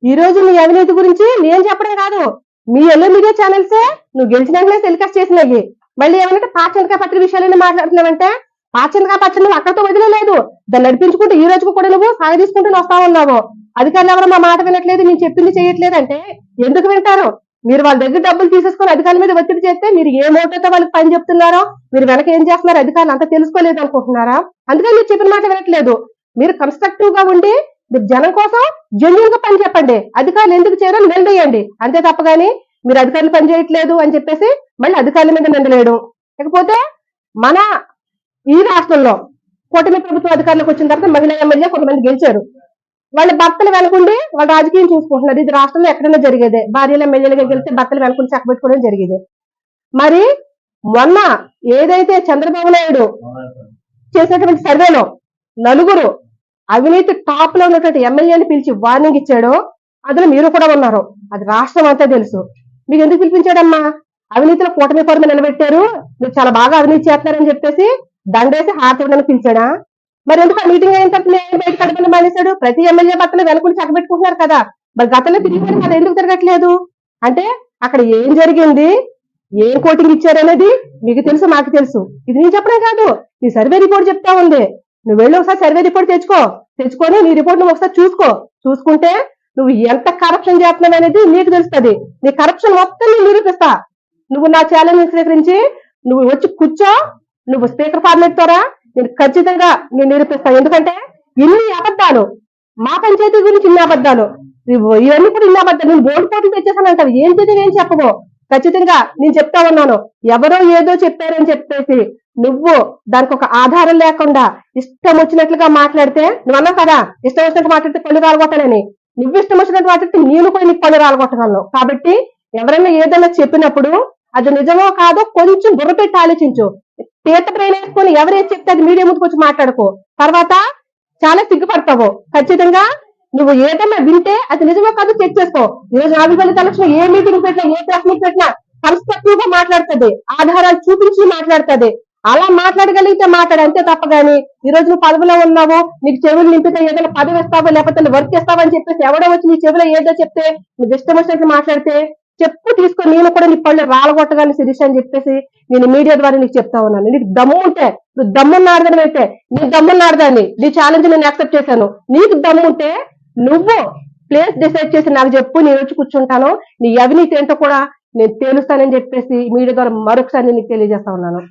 ఈ రోజు నీ అవినీతి గురించి నేను చెప్పడం కాదు, మీ ఎల్లో మీడియా ఛానల్సే నువ్వు గెలిచినాకనే టెలికాస్ట్ చేసినవి. మళ్ళీ ఏమంటే పాచనకాయ పత్రిక విషయాలన్నీ మాట్లాడుతున్నావంటే, పాచనకాయ పచ్చడి నువ్వు అక్కడితో వదిలేదు, దాన్ని నడిపించుకుంటూ ఈ రోజుకు కూడా నువ్వు సాగదీసుకుంటూ వస్తా ఉన్నావు. అధికారులు ఎవరు మా మాట వినట్లేదు, నేను చెప్పింది చేయట్లేదు అంటే ఎందుకు వింటారు? మీరు వాళ్ళ దగ్గర డబ్బులు తీసేసుకొని అధికారుల మీద ఒత్తిడి చేస్తే మీరు ఏ మోటతో వాళ్ళకి పని చెప్తున్నారో, మీరు వెనక ఏం చేస్తున్నారు అధికారులు అంతా తెలుసుకోలేదు అనుకుంటున్నారా? అందుకని మీరు చెప్పిన మాట వినట్లేదు. మీరు కన్స్ట్రక్టివ్ గా ఉండి మీరు జనం కోసం జెన్యున్ గా పని చెప్పండి, అధికారులు ఎందుకు చేయరని నిలదీయండి. అంతే తప్ప గానీ మీరు అధికారులు పని చేయట్లేదు అని చెప్పేసి మళ్ళీ అధికారుల మీద నిందలేయడం. లేకపోతే మన ఈ రాష్ట్రంలో కూటమి ప్రభుత్వం అధికారులకు వచ్చిన తర్వాత మహిళా ఎమ్మెల్యే కొంతమంది గెలిచారు, వాళ్ళ భర్తలు వెనకుండి వాళ్ళ రాజకీయం చూసుకుంటున్నారు. ఇది రాష్ట్రంలో ఎక్కడైనా జరిగేదే, భార్యలు ఎమ్మెల్యేలుగా గెలిస్తే భర్తలు వెనకుండి చక్కబెట్టుకోవడం జరిగేది. మరి మొన్న ఏదైతే చంద్రబాబు నాయుడు చేసినటువంటి సర్వేలో నలుగురు అవినీతి టాప్ లో ఉన్నటువంటి ఎమ్మెల్యేని పిలిచి వార్నింగ్ ఇచ్చాడో అందులో మీరు కూడా ఉన్నారు, అది రాష్ట్రం అంతా తెలుసు. మీకు ఎందుకు పిలిపించాడమ్మా? అవినీతిలో కూటమి పరుమ నిలబెట్టారు, మీరు చాలా బాగా అవినీతి చేస్తున్నారని చెప్పేసి దండేసి హారతి ఇవ్వడానికి పిలిచాడా? మరి ఎందుకు ఆ మీటింగ్ అయిన తర్వాత బయట కడపని మానేశాడు? ప్రతి ఎమ్మెల్యే భర్తలు వెనకుని చక్కబెట్టుకుంటున్నారు కదా, మరి గతంలో తిరిగిపోయిన కదా ఎందుకు తిరగట్లేదు? అంటే అక్కడ ఏం జరిగింది, ఏం కోటింగ్ ఇచ్చారనేది మీకు తెలుసు, మాకు తెలుసు. ఇది నేను చెప్పడం కాదు, నీ సర్వే రిపోర్ట్ చెప్తా ఉంది. నువ్వు వెళ్ళి ఒకసారి సర్వే రిపోర్ట్ తెచ్చుకొని నీ రిపోర్ట్ నువ్వు ఒకసారి చూసుకుంటే నువ్వు ఎంత కరప్షన్ చేస్తున్నావు అనేది నీకు తెలుస్తుంది. నీ కరప్షన్ మొత్తం నేను నిరూపిస్తా. నువ్వు నా ఛాలెంజ్ స్వీకరించి నువ్వు వచ్చి కూర్చో, నువ్వు స్పీకర్ ఫార్మేట్ ద్వారా నేను ఖచ్చితంగా నేను నిరూపిస్తా. ఎందుకంటే ఇన్ని అబద్ధాలు, మా పంచాయతీ గురించి ఇన్ని అబద్ధాలు, ఇవన్నీ కూడా ఇన్ని అబద్ధాలు. నేను బోర్డు పోటీ తెచ్చేసానంటావు, ఏం చేసి ఏం చెప్పవు. ఖచ్చితంగా నేను చెప్తా ఉన్నాను, ఎవరో ఏదో చెప్పారని చెప్పేసి నువ్వు దానికి ఒక ఆధారం లేకుండా ఇష్టం వచ్చినట్లుగా మాట్లాడితే, నువ్వు అన్నావు కదా ఇష్టం వచ్చినట్టు మాట్లాడితే పళ్ళు రాలగొట్టాలని, నువ్వు ఇష్టం వచ్చినట్టు మాట్లాడితే నేను కూడా నీకు పళ్ళు రాలగొట్టగలను. కాబట్టి ఎవరైనా ఏదైనా చెప్పినప్పుడు అది నిజమో కాదో కొంచెం బుర్ర పెట్టి ఆలోచించు. తీర్థ బ్రెయిన్ వేసుకొని ఎవరేది చెప్తే అది మీడియా ముందుకు వచ్చి మాట్లాడుకో, తర్వాత చాలా సిగ్గుపడతావు. ఖచ్చితంగా నువ్వు ఏదైనా వింటే అది నిజమో కాదో చెక్ చేసుకో. ఈరోజు నాలుగు తలక్షణ ఏ మీటింగ్ పెట్టినా, ఏ ప్రెస్ మీట్ పెట్టినా కన్స్ట్రక్టివ్ గా మాట్లాడుతుంది, ఆధారాలు చూపించి మాట్లాడుతుంది. అలా మాట్లాడగలిగితే మాట్లాడు, అంతే తప్ప గానీ ఈ రోజు నువ్వు పదవిలో ఉన్నావు, నీకు చెవులు నింపితే ఏదైనా పదవి ఇస్తావో లేకపోతే వర్క్ చేస్తావని చెప్పేసి ఎవడో వచ్చి నీ చెవిలో ఏదో చెప్తే నువ్వు ఇష్టం వచ్చినట్లు మాట్లాడితే చెప్పు తీసుకొని నేను కూడా నీ పళ్ళు రాలగొట్టగానే శిరీష్ అని చెప్పేసి నేను మీడియా ద్వారా నీకు చెప్తా ఉన్నాను. నీకు దమ్ము ఉంటే, నువ్వు దమ్మున్నాడదని అయితే నీ దమ్మున్నాడదాన్ని నీ ఛాలెంజ్ నేను యాక్సెప్ట్ చేశాను. నీకు దమ్ము ఉంటే నువ్వు ప్లేస్ డిసైడ్ చేసి నాకు చెప్పు, నేను వచ్చి కూర్చుంటాను, నీ అవినీతి ఏంటో కూడా నేను తేలుస్తానని చెప్పేసి మీడియా ద్వారా మరొకసారి నీకు తెలియజేస్తా ఉన్నాను.